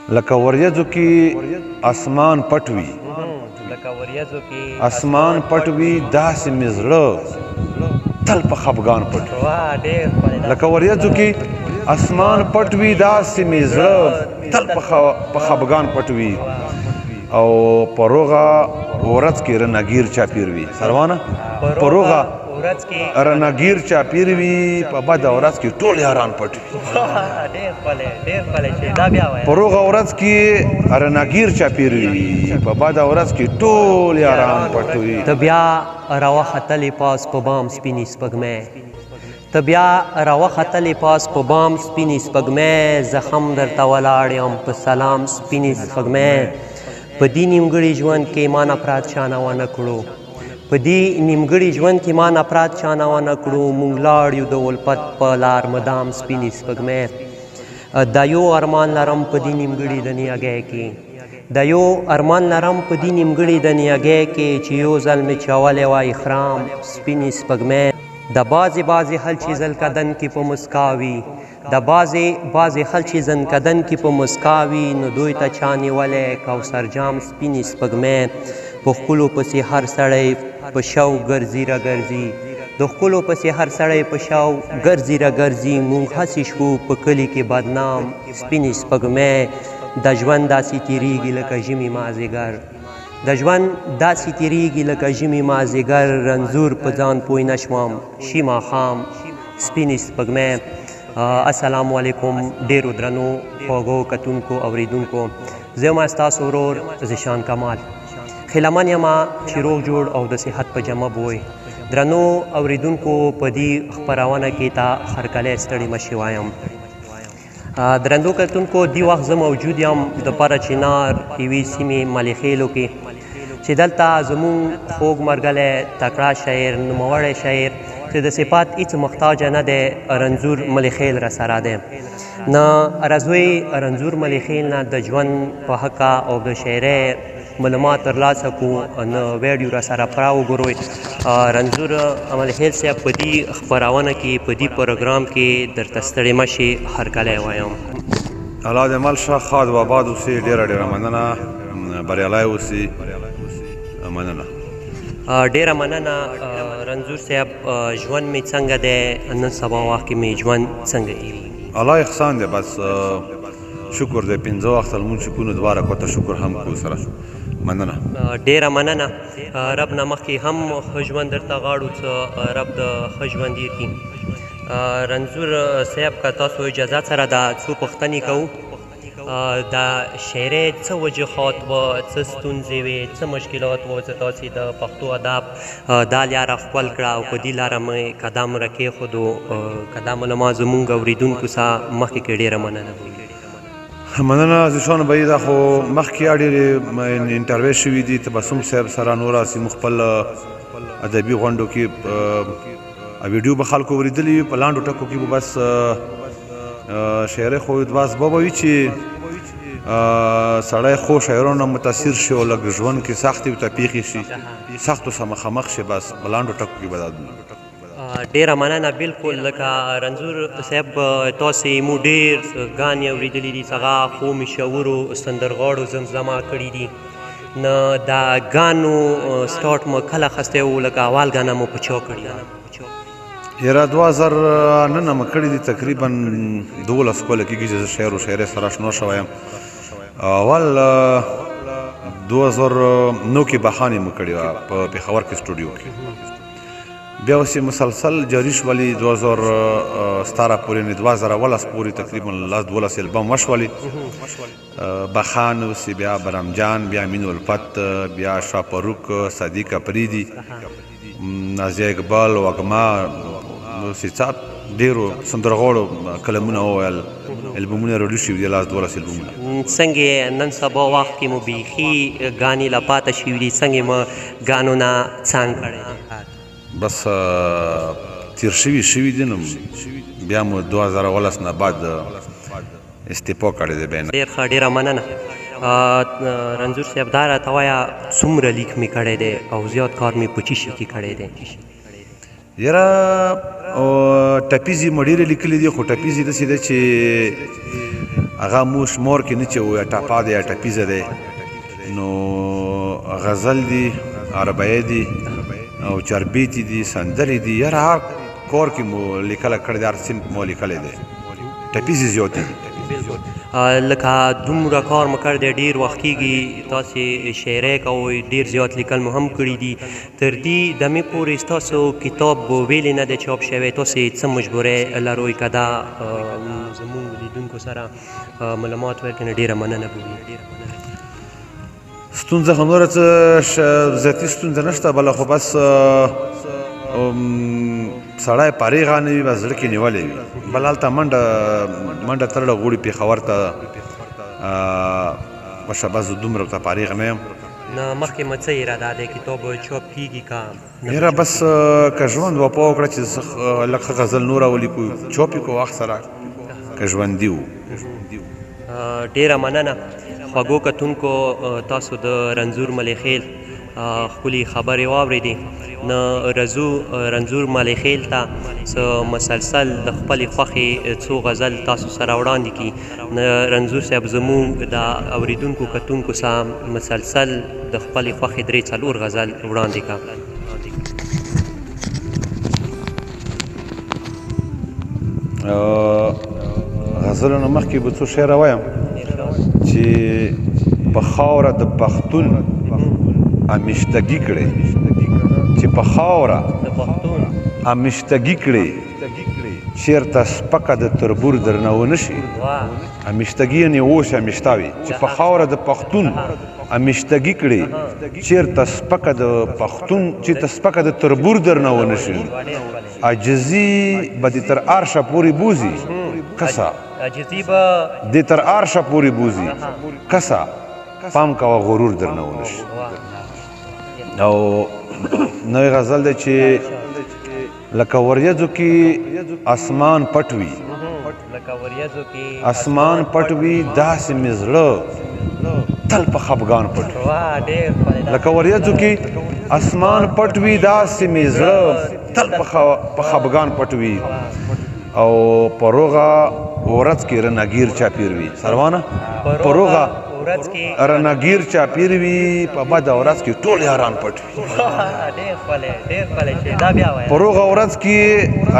لکه وریځو کې اسمان پټ وي، اسمان پټ وي داسې مې زړه تل په خفګان پټ وي. لکه وریځو کې اسمان پټ وي داسې مې زړه تل په خفګان پټ وي. او په روغه ورځ کې رنګیر چاپیر وي سروانه، په روغه رنګیر چاپیر وي، په بده ورځ کې ټول یاران پټ وي. په روغه ورځ کې رنګیر چاپیر وي، په بده ورځ کې ټول یاران پټ وي. ته بیا راوختلې پاس په بام سپینې سپږمۍ، ته بیا راوختلې پاس په بام سپینې سپږمۍ، زخم درته ولاړ یم په سلام سپینې سپږمۍ. په دې نیمګړي ژوند کې ما نفرت چانه ونه کړو، په دې نیمګړي ژوند کې ما نفرت چانه ونه کړو، مونږ لاړ یو د ولپت په لار مدام سپینې سپږمۍ. دا یو ارمان لرم په دې نیمګړي دنیاګۍ کې، دا یو ارمان لرم په دې نیمګړي دنیاګۍ کې، چې یو ځل مې چولی وای خرام سپینې سپږمۍ. د بعضې حل چې زلکدن کې په مسکا وي، د بعضې حل چې زنکدن کې په مسکا وي، نو دوی ته چا نیولی کوثر جام سپینې سپږمۍ. په ښکلو پسې هر سړی په شو ګرځي را ګرځي، د ښکلو پسې هر سړی په شو ګرځي را ګرځي، مونږ هسې شو په کلي کې بدنام سپینې سپږمۍ. د ژوند داسې تېرېږي لکه ژمي مازدیګر، د ژوند داسې تېرېږي لکه ژمي مازدیګر، رنځور په ځان پوی نه شوم شي ماښام سپینې سپږمۍ. السلام علیکم ډېرو درنو خوږو کتونکو اوریدونکو، زه یم ستاسو ورور ذیشان کمال. خیلمن یمه چې روغ جوړ او د صحت په جمع بوی. درنو اوریدونکو په دې خپرونه کې تا هرکلی ستړي مه شي وایم. درنو کتونکو دې وخت زه موجود یم د پاره چنار یوې سیمې ملیخیلو کې، چې دلته زمونږ خوږ مرګلی تکړه شاعر نوموړی شاعر چې د صفات هېڅ محتاجه نه دی، رنځور ملیخیل را سره دی. نه ارزوی رنځور ملیخیل نه د ژوند په حقه او د شاعرۍ معلومات ترلاسه کړو، نه ویډیو را سره پوره وګورئ. رنځور ملیخیل صاحب په دې خپرونه کې په دې پروګرام کې درته ستړي مه شي هرکلی وایم. الله دې مل شه، ښاد و آباد اوسې، ډېره مننه، بریالی اوسې، مننه. ډېره مننه رنځور صاحب. ژوند مې څنګه دی نن سبا وخت کې مې ژوند څنګه ایږي؟ الله احسان دی، بس شکر دی. 5 وخته لمونځ چې کوو نو 2 رکعته شکر هم کوو سره. مننه، ډېره مننه. رب نه مخکې هم ښه ژوند درته غواړو، څه رب د ښه ژوند یې کړي. رنځور صاحب که تاسو اجازت سره دا څو پوښتنې کوو. د شاعرۍ څه وجوهات وه، څه ستونزې وې، څه مشکلات وه چې تاسې د پښتو ادب دا لاره خپل کړه او په دې لاره مې قدم را کېښودو، که دا معلومات زمونږ اورېدونکو سره مخکې کې ډېره مننه. مننه ذیشان بهي. دا خو مخکې ډېرې انټرویو شوي دي، تبسم صاحب سره نور سیمو خپل ادبي غونډو کې ویډیو به خلکو اورېدلي وي، په لانډو ټکو کې به بس شاعرۍ خو بس به وي چې سړی خو شاعرانو متاثر شي او لږ ژوند کې سختې ورته پېښې شي، سختو سره مخامخ شي، بس په لانډو ټکو کې به دا ډېره مننه. بلکل لکه رنځور صاحب تاسې مو ډېر ګانې اورېدلي دي، څغه خو مشهورو سندرغاړو زمزمه کړي دي. نه دا ګانو سټارټ مو کله اخیستی و، لکه اول ګانه مو په چا کړي ده؟ یاره 2009 مې کړي دي، تقریبا 12 کاله کېږي چې زه شعر و شاعرۍ سره اشنا شوی یم. اول 2009 کې بخانې مې کړې وه په پېښور کې سټوډیو کې، بیا اوس یې مسلسل جاري شولې 2017 پورې، 2018 پورې تقریبا 12 البم وشولې. بخان اوس بیا برمجان، بیا مین الفت، بیا شاپروک، صدیق اپریدي، نازیه اقبال، وږما، سیڅاب، ډېرو سندرغاړو کلمونه وویل، البمونه راډیو شوي دي، 12 البمونه. څنګه نن سبا وخت کې مو بیخي ګانې لا پاته شوي دي، څنګه مو ګانو نه څنګ کړی دی؟ بس تیر شوي دي، نو بیا مو 2018 نه بعد استعفا کړی دی بین. ډېر ښه، ډېره مننه. رنځور صاحب دا راته وایه څومره لیک مې کړی دی او زیات کار مې په چی شي کې کړی دی؟ یاره ټپیزې مې ډېرې لیکلي دي، خو ټپیزې داسې ده چې هغه موش مور کې نه چې وایي ټپا دی یا ټپیزه دی نو غزل دي عربیه دي او چربیتي دي سندرې دي یاره هر کور کې مو لیکلی کړی دی هر صنف مو لیکلی دی ټپیزې زیاتې دي لکه دومره کار مو کړی دی ډېر وخت کېږي تاسې شاعرۍ کوئ ډېر زیات لیکل مو هم کړي دي تر دې دمې پورې ستاسو کتاب ویلې نه دی چاپ شوی تاسې څه مجبورۍ لروئ که دا زموږ لیدونکو سره معلومات ورکړي نو ډېره مننه به وي ستونزه خو نوره څه ذاتي ستونزه نشته بله خو بس سړی پارېغه نه وي بس زړه کې نیولی وي بل هلته منډه تړله غوړي پېښور ته بشه بس دومره ورته پارېغ نه یم نه مخکې مو څه اراده دی کتاب چاپ کېږي که یاره بس که ژوند وپا وکړه چې لږ ښه غزل نوره ولیکو چاپ یې کړو وخت سره که ژوندي وو ډېره مننه خوږو کتونکو تاسو د رنځور ملیخیل ښکلي خبرې واورېدې نه رنځور ملیخیل ته څه مسلسل د خپلې خوښې څو غزل تاسو سره وړاندې کړي نه رنځور صاحب زموږ د اورېدونکو کتونکو سره مسلسل د خپلې خوښې 3-4 غزل وړاندې کړه غزلونه مخکې به څو شعره وایم چې په خاوره د پښتون امیشتګي کړې چې په خاوره امیشتګي کړې چېرته سپکه د تربور درنه ونه شي امیشتګي یعنې اوس امیشته وي چې په خاوره د پښتون امیشتګي کړې چېرته سپکه د تربور درنه ونه شي عاجزي به دې تر عرشه پورې بوځي کسه دې تر عرشه پورې بوځي کسه پام کوه غرور درنه ونه شي او نوی غزل دی چې لکه وریځو کې اسمان پټ وي اسمان پټ وي داسې مې زړه تل په خفګان پټ وي لکه وریځو کې اسمان پټ وي داسې مې زړه تل په خفګان پټ وي او په روغه ورځ کې رنګیر چاپیر وي سروانه په روغه رنګیر چاپیر وي په بده ورځ کې ټول یاران پټ وي په روغه ورځ کې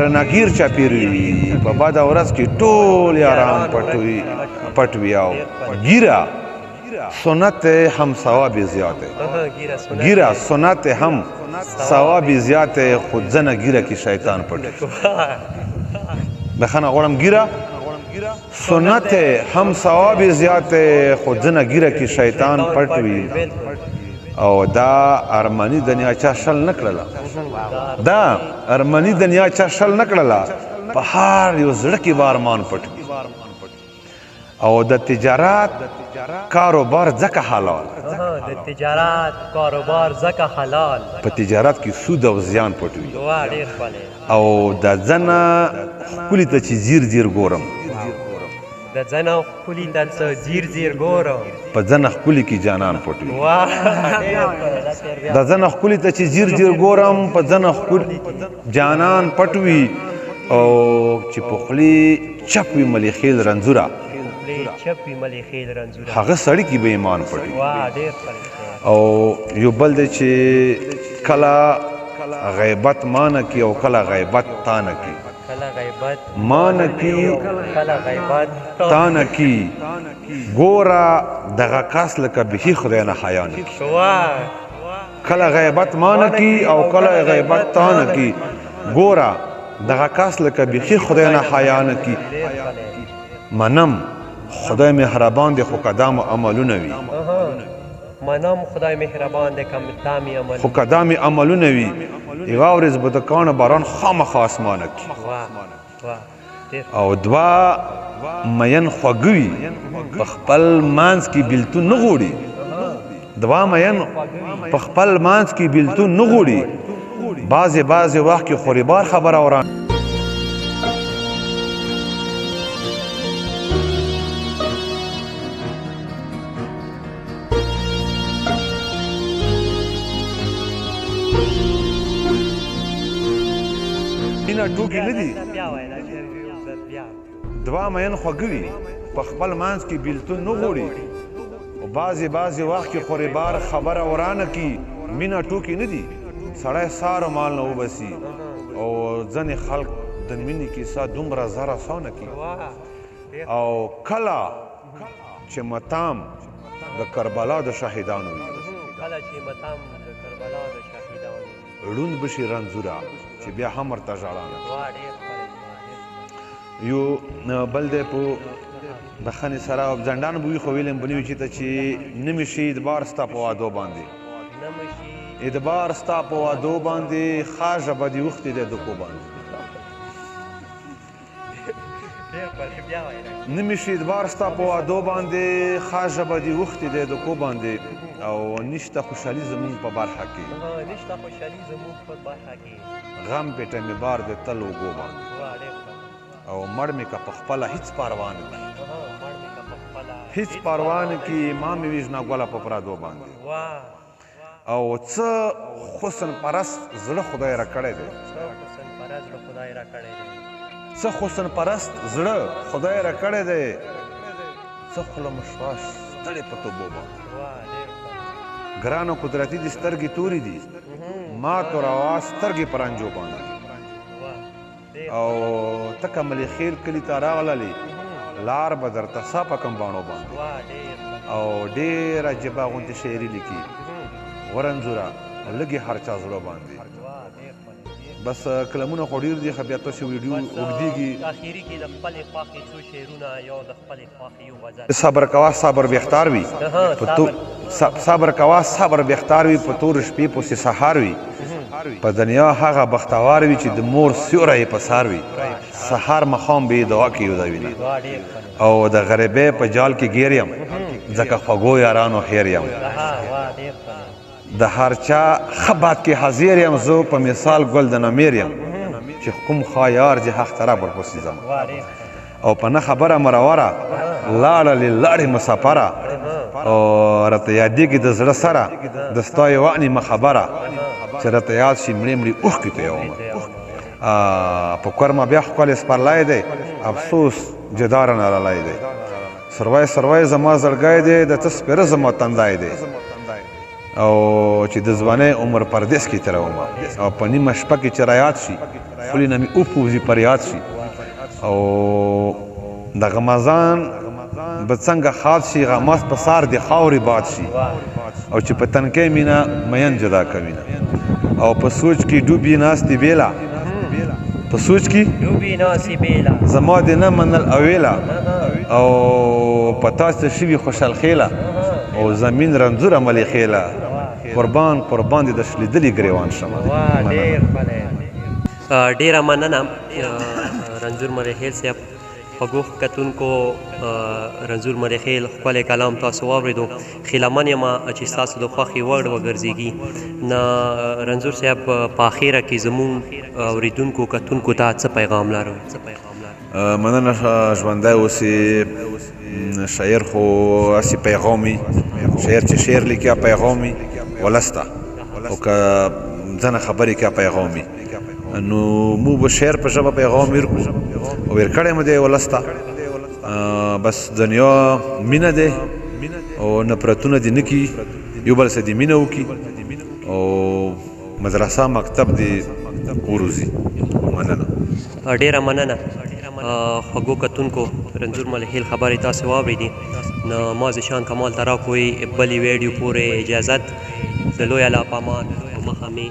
رنګیر چاپیر وي په بده ورځ کې ټول یاران پټ وي او ګیره سنت هم ثواب زیات ہے گیرا سنت هم ثواب زیات ہے خود زنه گیره کې شیطان پټ بخنه غوړم ګیره سنت هم ثواب زیات خود زنه ګیره کې شیطان پټ وي او دا ارمانی دنیا چا شل نکړله دا ارمانی دنیا چا شل نکړله په هر یو زړه کې ارمان پټ وي او د تجارت کاروبار ځکه حلال په تجارت کې سود او زیان پټ وي او د ځنه ښکلي ته چې زیر ګورم د ځنه ښکلي ته څه زیر ګورم په ځنه ښکلي کې جانان پټ وي د ځنه ښکلي ته چې زیر ګورم په ځنه ښکلي جانان پټ وي او چې په خولې چپ وي ملیخیل رنځوره هغه سړی کې به ایمان پټ وي او یو بل دی چې کله غیبت مانه کی او کله غیبت تانه کی مانه کی تانه کی ګوره دغه کس لکه بهي خدای نه حیا نه کی کله غیبت مانه کی او کله غیبت تانه کی ګوره دغه کس لکه بهي خدای نه حیا نه کی منم خدای مهربان دی خو قدام عملونه وي منم خدای مهربان دی خو قدام عملونه وي یوه ورځ به د کاڼه باران خامخا اسمانه کی او دوه مین خوږه وي په خپل منځ کې بیلتون نه غوړي دوه مین په خپل منځ کې بیلتون نه غوړي بعضې وخت کې خوريبار خبره وران ټوکې نه دي دوه مین خوږه وي په خپل منځ کې بیلتون نه غواړي او بعضې وخت کې خورې بار خبره ورانه کی مینه ټوکې نه دي سړی سارو مال نه وبسي او ځینې خلک د مینې کیسه دومره زر اسانه کی او کله چې متام د کربلا د شهیدانو وي ړوند بشي رنځوره چې بیا هم ورته ژړا نه یو بل دی په بخښنې سره ځنډان به وي خو ویلم به نه وي چې ته چې نه مې شي اعتبار ستا په وعدو باندې اعتبار ستا په وعدو باندې ښه ژبه دې اوښتې دی دکو باندې نه مې شي اعتبار ستا په وعدو باندې ښه ژبه دې اوښتې دی دکو باندې او نشته خوشحالي زمونږ په برخه کې غم پیټه مې بار دی تل اوږو باندې او مړ مې که په خپله هېڅ پروا نه کي هېڅ پروا نه کي ما مې ویژنه ګوله په پردو باندې او څه حسن پرست زړه خدای را کړی دی څه حسن پرست زړه خدای را کړی دی څه خوله مشوا ستړې په توبو باندې ګرانو قدرتي دي سترګې تورې دي ما تو روا سترګې په رنجو باندې او ته کملې خیل کلي ته راغللې لار به درته سا په کم باڼو باندې او ډېره جبه غوندې شاعري لیکي ورنځوره لږې هر چا زړه باندې بس کلمونه خو ډېر دي خو بیا تاسې ویډیو اوږدېږي صبر کوه صبر بهتر وي صبر کوه صبر بهتر وي په تور شپې پسې سهار وي په دنیا هغه بختوار وي چې د مور سیوری یې په سر وي سهار مخام به یې دعا کې یو ځای ویني او د غریبۍ په جال کې ګیر یم ځکه خوږو یارانو خیر یم د هر چا ښه باد کې حاضر یم زه په مثال ګل د نمیر یم چې کوم ښه یار چې حق طرف ورپسې ځم او په نه خبره مروره لاړلې لاړې مسافره او راته یادېږي د زړه سره د ستا یوه نیمه خبره چې راته یاد شي مړې مړې اوښکې تویومه په کورمه بیا ښکلی سپرلی دی افسوس جدا رانه رالی دی سروی سروی زما زړګی دی د څه سپېره زما تندی دی او چې د ځوانۍ عمر پردیس کې تېرومه او په نیمه شپه کې چې رایاد شي خولې نه مې وپوځي پر یاد شي او د غمازان به څنګه خاد شي غماز په سار د خاورې باد شي او چې په تنکۍ مینه مین جدا کوینه او په سوچ کې ډوبې ناستې بیله په سوچ کې زما د نه منل اویله او په تاسې شوي خوشحال خیله او زمین رنځوره ملې خیله قربان قربان دې د شلیدلي ګریوان شمه ډیره مننه رنځور مریخیل صاحب خوږو کتونکو رنځور مریخیل ښکلی کلام تاسو واورېدو خیلمن یمه چې ستاسو د خوښې وړ وګرځېږي نه رنځور صاحب په اخره کې زمونږ اورېدونکو کتونکو ته څه پیغام لرو مننه ژوندی اوسې شاعر خو هسې پیغام وي شاعر چې شعر لیکي پیغام وي ولس ته او که ځنه خبرې کې پیغام وي نو موږ به شعر په ژبه پیغام ورکړو او ورکړی مو دی ولس ته بس دنیا مینه دی او نفرتونه دې نه کي یو بل سره دې مینه وکړي او مدرسه مکتب دې وروځي مننه ډیره مننه خوږو کتونکو رنځور مریخیل خبرې تاسې واورېدې نو ما ذیشان کمال ته راکوئ بلې ویډیو پورې اجازت د لوی الله په امان او مخه مې